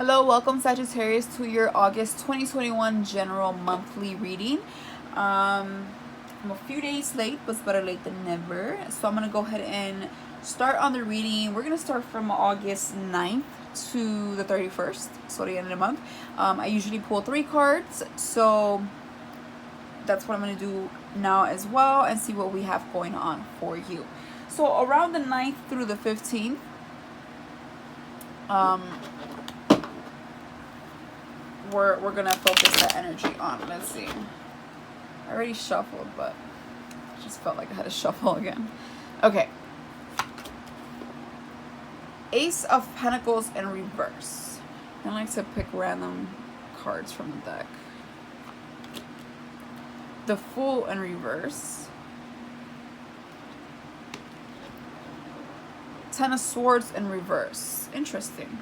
Hello, welcome Sagittarius to your August 2021 general monthly reading. I'm a few days late, but it's better late than never. So I'm going to go ahead and start on the reading. We're going to start from August 9th to the 31st, so the end of the month. I usually pull 3 cards, so that's what I'm going to do now as well and see what we have going on for you. So around the 9th through the 15th, we're gonna focus that energy on. Let's see. I already shuffled, but I just felt like I had to shuffle again. Okay. Ace of Pentacles in reverse. I like to pick random cards from the deck. The Fool in reverse. Ten of Swords in reverse. Interesting.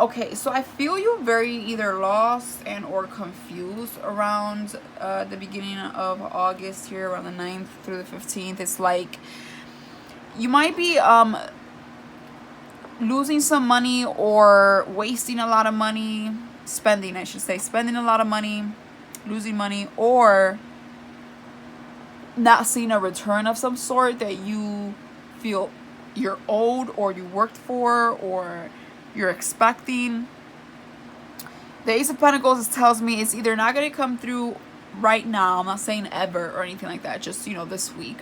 Okay, so I feel you very either lost and or confused around the beginning of August here, around the 9th through the 15th. It's like you might be losing some money or wasting a lot of money, spending a lot of money, losing money, or not seeing a return of some sort that you feel you're owed or you worked for or you're expecting. The Ace of Pentacles tells me it's either not going to come through right now. I'm not saying ever or anything like that. Just, this week.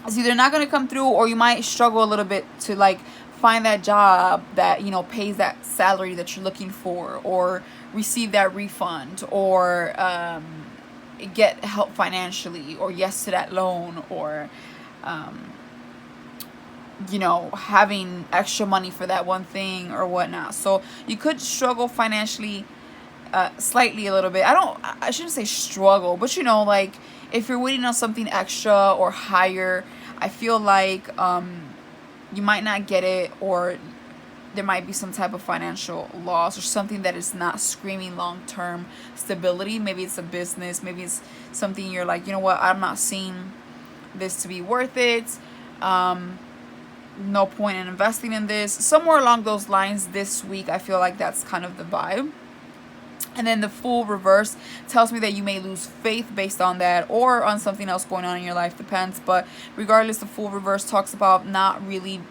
It's either not going to come through, or you might struggle a little bit to find that job that, pays that salary that you're looking for, or receive that refund, or get help financially, or yes to that loan, or having extra money for that one thing or whatnot. So you could struggle financially slightly a little bit. I shouldn't say struggle, but if you're waiting on something extra or higher, I feel like you might not get it, or there might be some type of financial loss or something that is not screaming long-term stability. Maybe it's a business, maybe it's something you're like, you know what, I'm not seeing this to be worth it. No point in investing in this. Somewhere along those lines this week, I feel like that's kind of the vibe. And then the Fool reverse tells me that you may lose faith based on that, or on something else going on in your life, depends. But regardless, the Fool reverse talks about not really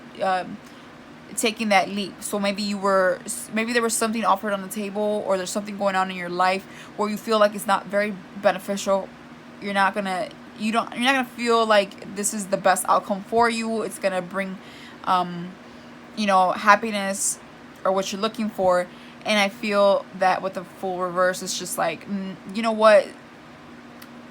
taking that leap. So maybe there was something offered on the table, or there's something going on in your life where you feel like it's not very beneficial. You're not gonna feel like this is the best outcome for you. It's gonna bring happiness or what you're looking for. And I feel that with the Fool reverse, it's just like, you know what?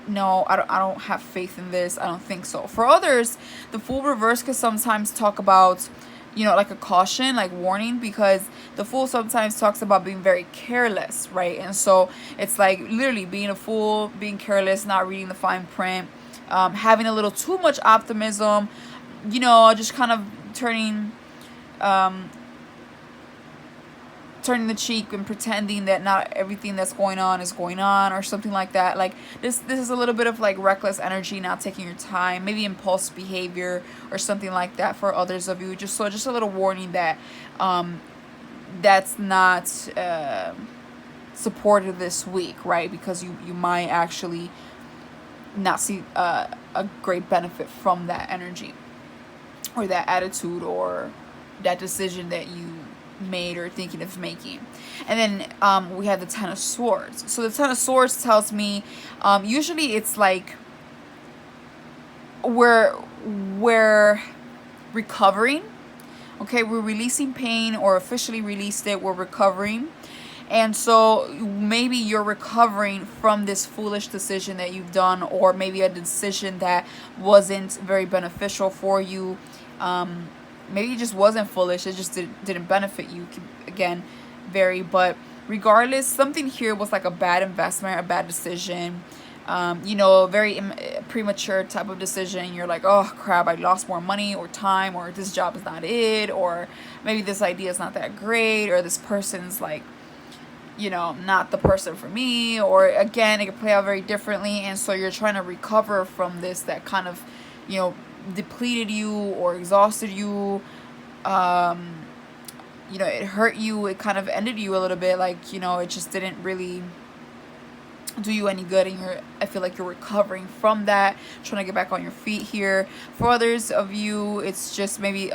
No, I don't have faith in this. I don't think so. For others, the Fool reverse could sometimes talk about, like a caution, like warning, because the Fool sometimes talks about being very careless, right? And so it's like literally being a fool, being careless, not reading the fine print, having a little too much optimism, just kind of turning the cheek and pretending that not everything that's going on is going on, or something like that. Like this is a little bit of reckless energy, not taking your time, maybe impulse behavior or something like that for others of you. Just a little warning that that's not supported this week, right? Because you might actually not see a great benefit from that energy or that attitude or that decision that you made or thinking of making. And then we have the Ten of Swords. So the Ten of Swords tells me usually it's like we're recovering. Okay, we're releasing pain, or officially released it. We're recovering. And so maybe you're recovering from this foolish decision that you've done, or maybe a decision that wasn't very beneficial for you. Maybe it just wasn't foolish. It just didn't benefit you. Again, vary. But regardless, something here was like a bad investment, a bad decision. Very premature type of decision. You're like, oh crap, I lost more money or time, or this job is not it, or maybe this idea is not that great, or this person's like, not the person for me, or again, it could play out very differently. And so you're trying to recover from this that kind of, depleted you or exhausted you, you know, it hurt you, it kind of ended you a little bit, like, you know, it just didn't really do you any good, and I feel like you're recovering from that, trying to get back on your feet here. For others of you, it's just maybe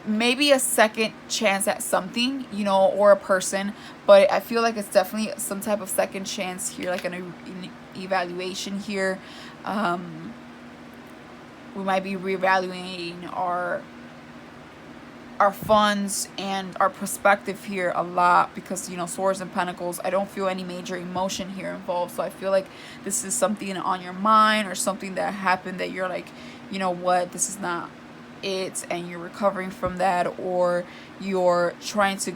maybe a second chance at something, you know, or a person, but I feel like it's definitely some type of second chance here, like an evaluation here. We might be reevaluating our funds and our perspective here a lot, because, you know, swords and pentacles, I don't feel any major emotion here involved. So I feel like this is something on your mind, or something that happened that you're like, you know what, this is not it, and you're recovering from that, or you're trying to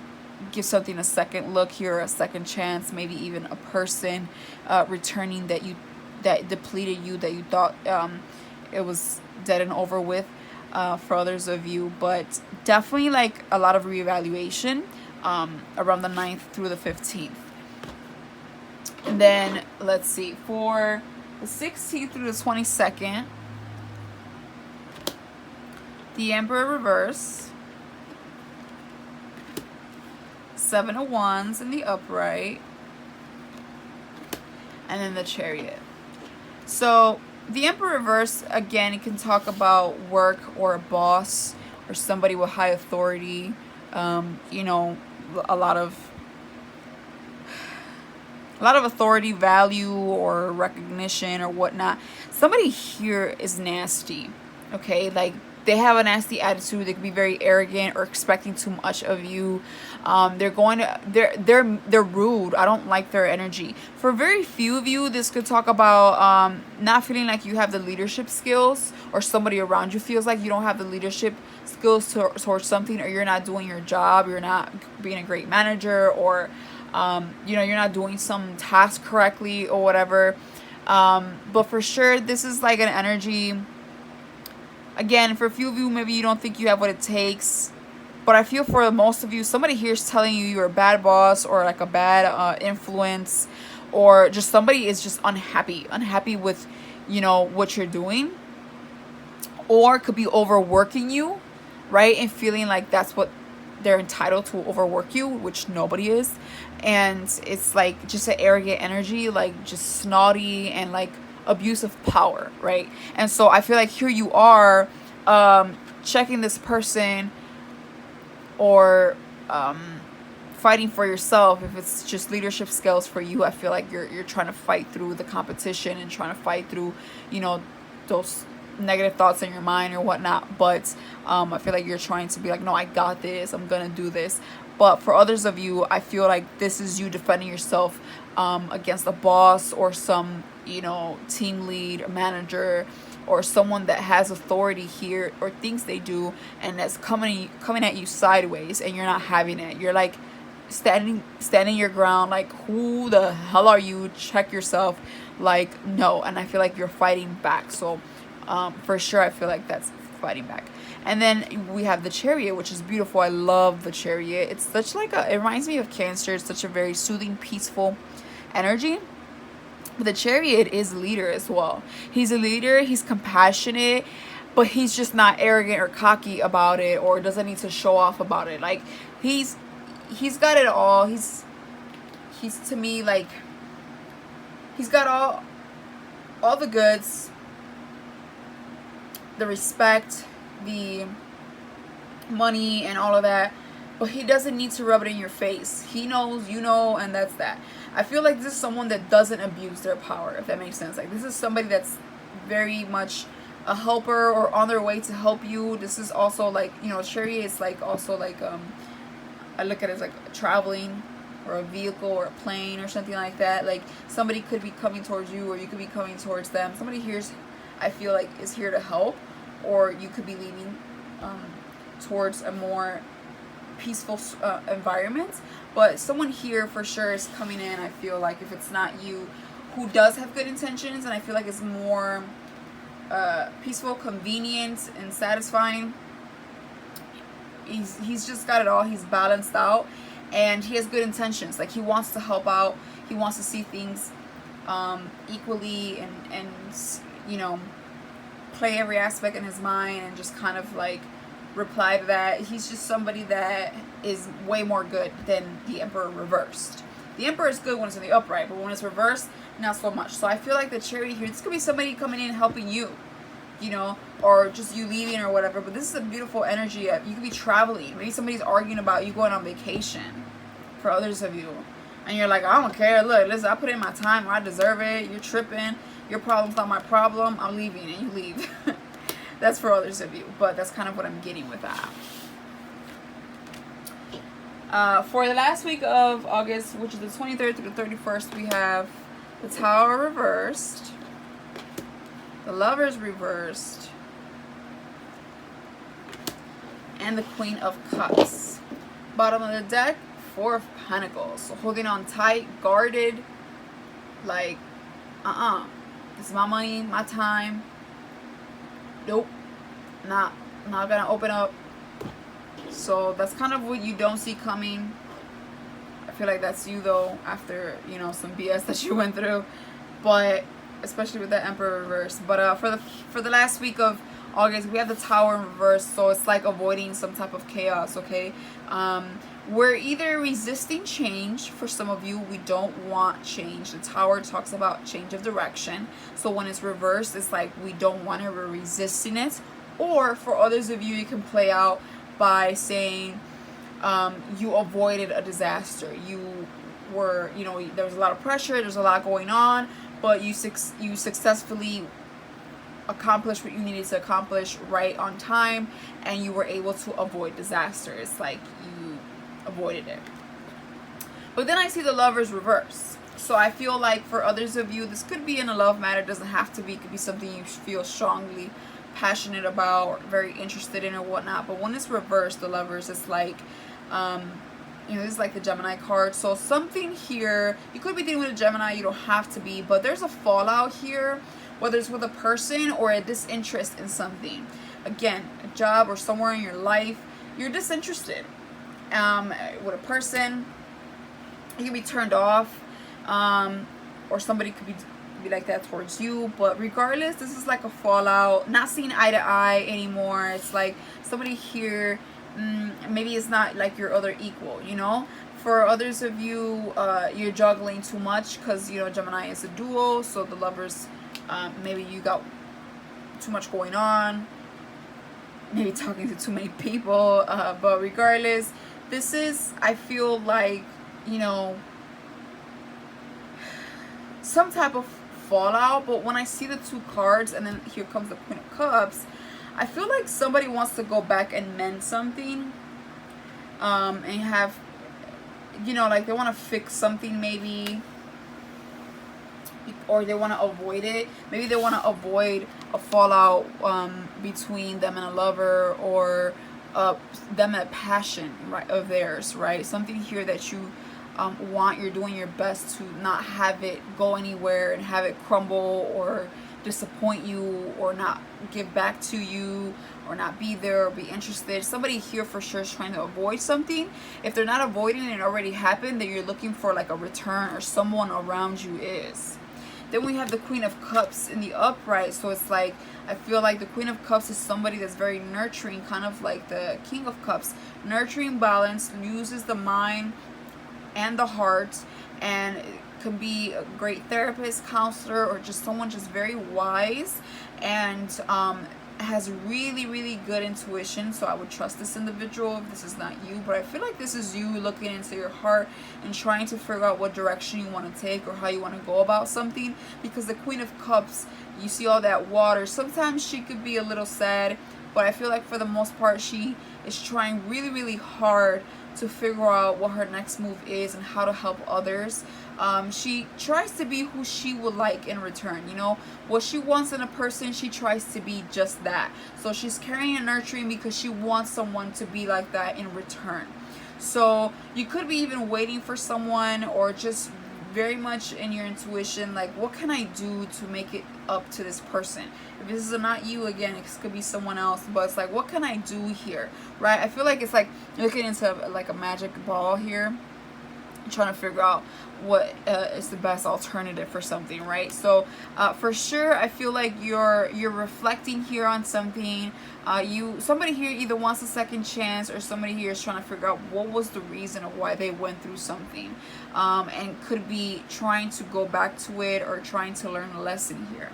give something a second look here, a second chance, maybe even a person returning that depleted you, that you thought it was dead and over with, for others of you. But definitely like a lot of reevaluation around the 9th through the 15th. And then let's see, for the 16th through the 22nd, the Emperor reverse, 7 of Wands in the upright, and then the Chariot. So the Emperor reverse, again, it can talk about work, or a boss, or somebody with high authority, you know, a lot of authority, value, or recognition, or whatnot. Somebody here is nasty, okay? Like, they have a nasty attitude. They can be very arrogant, or expecting too much of you. They're rude. I don't like their energy. For very few of you, this could talk about not feeling like you have the leadership skills, or somebody around you feels like you don't have the leadership skills towards something, or you're not doing your job, you're not being a great manager, or you know, you're not doing some task correctly, or whatever. But for sure, this is like an energy. Again, for a few of you, maybe you don't think you have what it takes, but I feel for most of you, somebody here is telling you you're a bad boss, or like a bad influence, or just somebody is just unhappy with, you know, what you're doing, or could be overworking you, right? And feeling like that's what they're entitled to, overwork you, which nobody is. And it's like just an arrogant energy, like just snotty, and like abuse of power, right? And so I feel like here you are checking this person, or fighting for yourself. If it's just leadership skills for you, I feel like you're trying to fight through the competition, and trying to fight through, you know, those negative thoughts in your mind or whatnot. But I feel like you're trying to be like, no, I got this, I'm gonna do this. But for others of you, I feel like this is you defending yourself against a boss, or some, you know, team lead, or manager, or someone that has authority here, or thinks they do, and that's coming at you sideways, and you're not having it. You're like standing your ground, like, who the hell are you? Check yourself. Like, no. And I feel like you're fighting back. So for sure, I feel like that's fighting back. And then we have the Chariot, which is beautiful. I love the Chariot. It's such like it reminds me of Cancer. It's such a very soothing, peaceful energy. But the Chariot is a leader as well. He's a leader. He's compassionate, but he's just not arrogant or cocky about it, or doesn't need to show off about it. Like, he's got it all. He's to me like, he's got all the goods, the respect, the money, and all of that, but he doesn't need to rub it in your face. He knows, you know, and that's that. I feel like this is someone that doesn't abuse their power, if that makes sense. Like, this is somebody that's very much a helper, or on their way to help you. This is also like, you know, Chariot is like also like I look at it as like traveling, or a vehicle, or a plane, or something like that. Like, somebody could be coming towards you, or you could be coming towards them. Somebody here's, I feel like, is here to help, or you could be leaning towards a more peaceful environment. But someone here for sure is coming in, I feel like, if it's not you, who does have good intentions, and I feel like it's more peaceful, convenient, and satisfying. He's just got it all. He's balanced out, and he has good intentions. Like, he wants to help out. He wants to see things equally, and you know, play every aspect in his mind, and just kind of like reply to that. He's just somebody that is way more good than the Emperor reversed. The Emperor is good when it's in the upright, but when it's reversed, not so much. So I feel like the Chariot here, this could be somebody coming in helping you, you know, or just you leaving or whatever. But this is a beautiful energy. You could be traveling. Maybe somebody's arguing about you going on vacation for others of you. And you're like, I don't care. Look, listen, I put in my time. I deserve it. You're tripping. Your problem's not my problem. I'm leaving. And you leave. That's for others of you. But that's kind of what I'm getting with that. For the last week of August, which is the 23rd through the 31st, we have the Tower reversed, the Lovers reversed, and the Queen of Cups. Bottom of the deck, Four of Pentacles. So holding on tight, guarded, like, this is my money, my time. Nope, not gonna open up. So that's kind of what you don't see coming. I feel like that's you though, after, you know, some BS that you went through, but especially with the Emperor reverse. But for the last week of August, we have the Tower in reverse, so it's like avoiding some type of chaos. Okay, we're either resisting change. For some of you, we don't want change. The Tower talks about change of direction, so when it's reversed, it's like we don't want it, we're resisting it. Or for others of you, you can play out by saying you avoided a disaster. You were, you know, there was a lot of pressure, there's a lot going on, but you successfully accomplished what you needed to accomplish right on time, and you were able to avoid disaster. It's like you avoided it. But then I see the Lovers reverse. So I feel like for others of you, this could be in a love matter. It doesn't have to be. It could be something you feel strongly passionate about or very interested in or whatnot. But when it's reversed, the Lovers, it's like you know, this is like the Gemini card. So something here, you could be dealing with a Gemini, you don't have to be, but there's a fallout here, whether it's with a person or a disinterest in something. Again, a job or somewhere in your life, you're disinterested with a person. You can be turned off, or somebody could be like that towards you. But regardless, this is like a fallout, not seeing eye to eye anymore. It's like somebody here, maybe it's not like your other equal, you know. For others of you, you're juggling too much because, you know, Gemini is a dual. So the Lovers, maybe you got too much going on, maybe talking to too many people, but regardless, this is, I feel like, you know, some type of fallout. But when I see the two cards and then here comes the Queen of Cups, I feel like somebody wants to go back and mend something, and have, you know, like they want to fix something maybe, or they want to avoid it. Maybe they want to avoid a fallout between them and a lover, or them and a passion, right, of theirs, right? Something here that you want, you're doing your best to not have it go anywhere and have it crumble or disappoint you or not give back to you or not be there or be interested. Somebody here for sure is trying to avoid something. If they're not avoiding it, it already happened, then you're looking for like a return, or someone around you is. Then we have the Queen of Cups in the upright. So it's like, I feel like the Queen of Cups is somebody that's very nurturing, kind of like the King of Cups. Nurturing, balance, uses the mind and the heart, and can be a great therapist, counselor, or just someone just very wise and has really, really good intuition. So I would trust this individual if this is not you. But I feel like this is you looking into your heart and trying to figure out what direction you want to take or how you want to go about something. Because the Queen of Cups, you see all that water. Sometimes she could be a little sad, but I feel like for the most part she is trying really, really hard to figure out what her next move is and how to help others. She tries to be who she would like in return, you know, what she wants in a person, she tries to be just that. So she's caring and nurturing because she wants someone to be like that in return. So you could be even waiting for someone, or just very much in your intuition, like, what can I do to make it up to this person? If this is not you, again, it could be someone else, but it's like, what can I do here, right? I feel like it's like looking into like a magic ball here, trying to figure out what is the best alternative for something, right? So for sure, I feel like you're reflecting here on something. Somebody here either wants a second chance, or somebody here is trying to figure out what was the reason of why they went through something, and could be trying to go back to it or trying to learn a lesson here.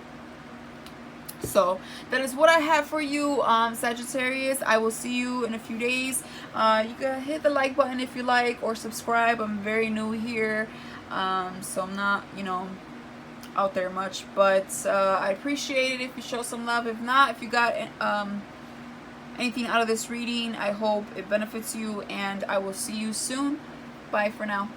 So that is what I have for you, Sagittarius. I will see you in a few days. You can hit the like button if you like, or subscribe. I'm very new here, so I'm not, out there much, but I appreciate it if you show some love. If not, if you got anything out of this reading, I hope it benefits you, and I will see you soon. Bye for now.